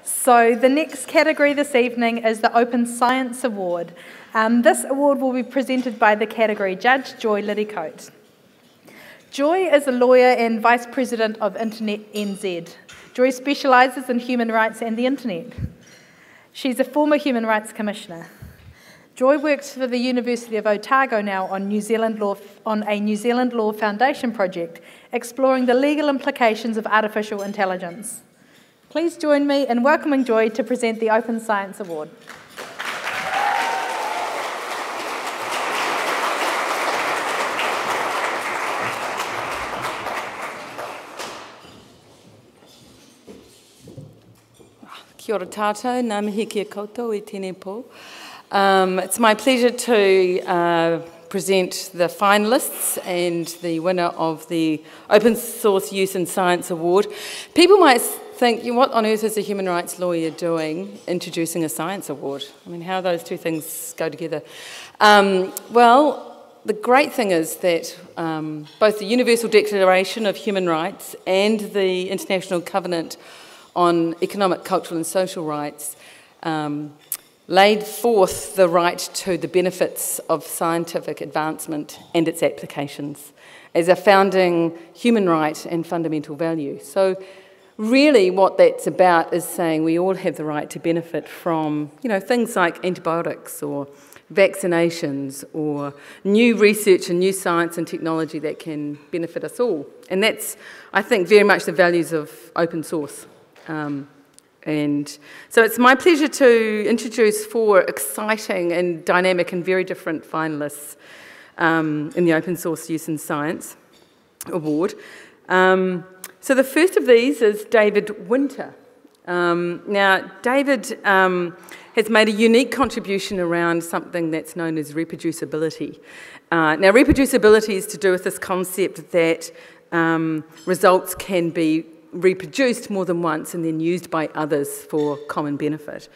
So the next category this evening is the Open Science Award. This award will be presented by the category judge, Joy Liddycote. Joy is a lawyer and Vice President of Internet NZ. Joy specialises in human rights and the internet. She's a former Human Rights Commissioner. Joy works for the University of Otago now on a New Zealand Law Foundation project, exploring the legal implications of artificial intelligence. Please join me in welcoming Joy to present the Open Science Award. Kia ora tātou, ngā mihi kia koutou I tēnei pō. It's my pleasure to present the finalists and the winner of the Open Source Use in Science Award. People might think, what on earth is a human rights lawyer doing introducing a science award? I mean, how those two things go together? Well, the great thing is that both the Universal Declaration of Human Rights and the International Covenant on Economic, Cultural and Social Rights laid forth the right to the benefits of scientific advancement and its applications as a founding human right and fundamental value. So really what that's about is saying we all have the right to benefit from, things like antibiotics or vaccinations or new research and new science and technology that can benefit us all. And that's, I think, very much the values of open source. And so it's my pleasure to introduce 4 exciting and dynamic and very different finalists in the Open Source Use in Science Award. So the first of these is David Winter. Now, David has made a unique contribution around something that's known as reproducibility. Now, reproducibility is to do with this concept that results can be reproduced more than once and then used by others for common benefit.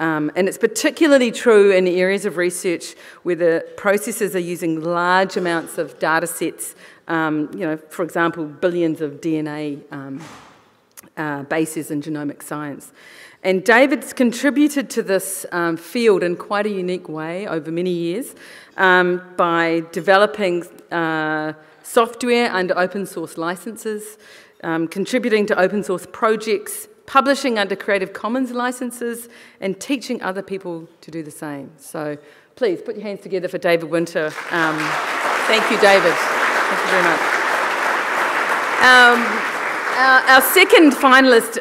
And it's particularly true in areas of research where the processes are using large amounts of data sets, for example, billions of DNA bases in genomic science. And David's contributed to this field in quite a unique way over many years by developing software under open source licenses, contributing to open source projects, publishing under Creative Commons licenses, and teaching other people to do the same. So please put your hands together for David Winter. Thank you, David. Thank you very much. Our second finalist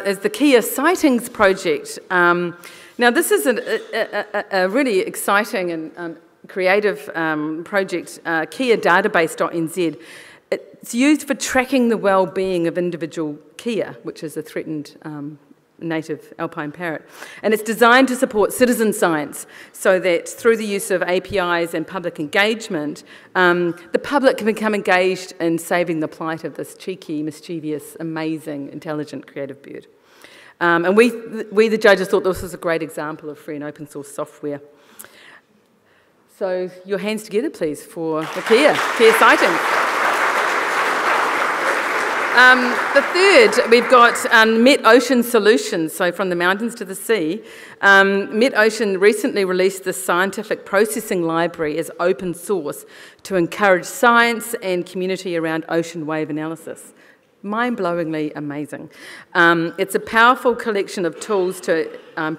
is the Kia Sightings project. Now this is a really exciting and creative project, kiadatabase.nz. It's used for tracking the well-being of individual kia, which is a threatened native alpine parrot. And it's designed to support citizen science so that through the use of APIs and public engagement, the public can become engaged in saving the plight of this cheeky, mischievous, amazing, intelligent, creative bird. And we, the judges, thought this was a great example of free and open source software. So your hands together, please, for the Kia Sightings. The third, we've got Met Ocean Solutions, so from the mountains to the sea. Met Ocean recently released this scientific processing library as open source to encourage science and community around ocean wave analysis. Mind-blowingly amazing. It's a powerful collection of tools to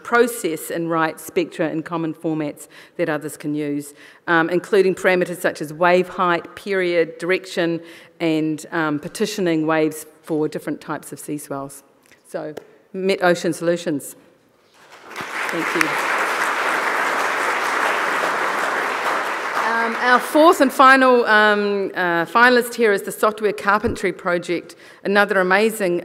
process and write spectra in common formats that others can use, including parameters such as wave height, period, direction, and partitioning waves for different types of sea swells. So, Met Ocean Solutions. Thank you. Our fourth and final finalist here is the Software Carpentry project, another amazing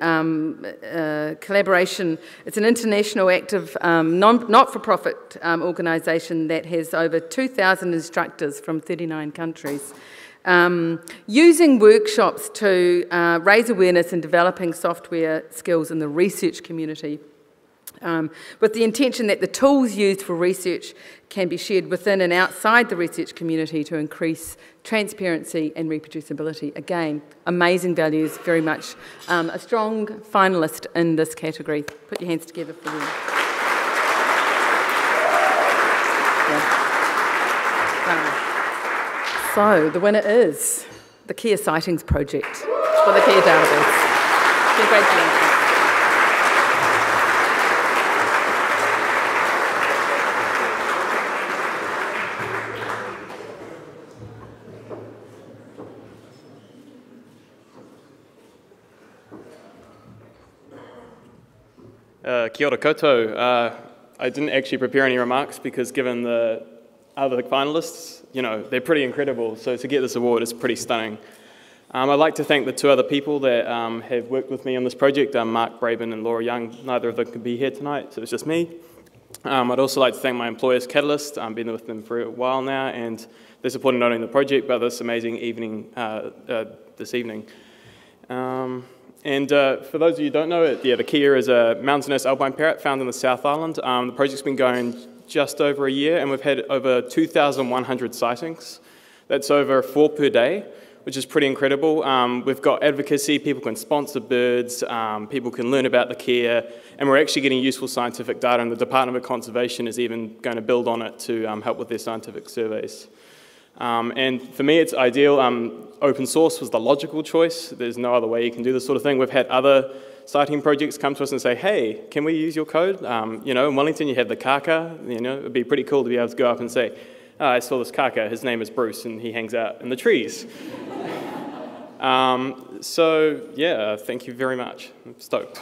collaboration. It's an international active not-for-profit organisation that has over 2,000 instructors from 39 countries. Using workshops to raise awareness in developing software skills in the research community with the intention that the tools used for research can be shared within and outside the research community to increase transparency and reproducibility. Again, amazing values, very much a strong finalist in this category. Put your hands together for them. So, the winner is the Kia Sightings project for the Kia database. Congratulations. Kia ora koutou. I didn't actually prepare any remarks because given the other finalists, you know, they're pretty incredible. So to get this award is pretty stunning. I'd like to thank the two other people that have worked with me on this project, Mark Braben and Laura Young. Neither of them could be here tonight, so it's just me. I'd also like to thank my employers, Catalyst. I've been with them for a while now, and they're supporting not only the project, but this amazing evening, this evening. For those of you who don't know it, the Kia is a mountainous alpine parrot found in the South Island. The project's been going just over a year, and we've had over 2,100 sightings. That's over 4 per day, which is pretty incredible. We've got advocacy, people can sponsor birds, people can learn about the Kia, and we're actually getting useful scientific data, and the Department of Conservation is even going to build on it to help with their scientific surveys. And for me, it's ideal. Open source was the logical choice. There's no other way you can do this sort of thing. We've had other sighting projects come to us and say, hey, can we use your code? You know, in Wellington, you have the kaka. You know, it'd be pretty cool to be able to go up and say, oh, I saw this kaka. His name is Bruce, and he hangs out in the trees. So, yeah, thank you very much. I'm stoked.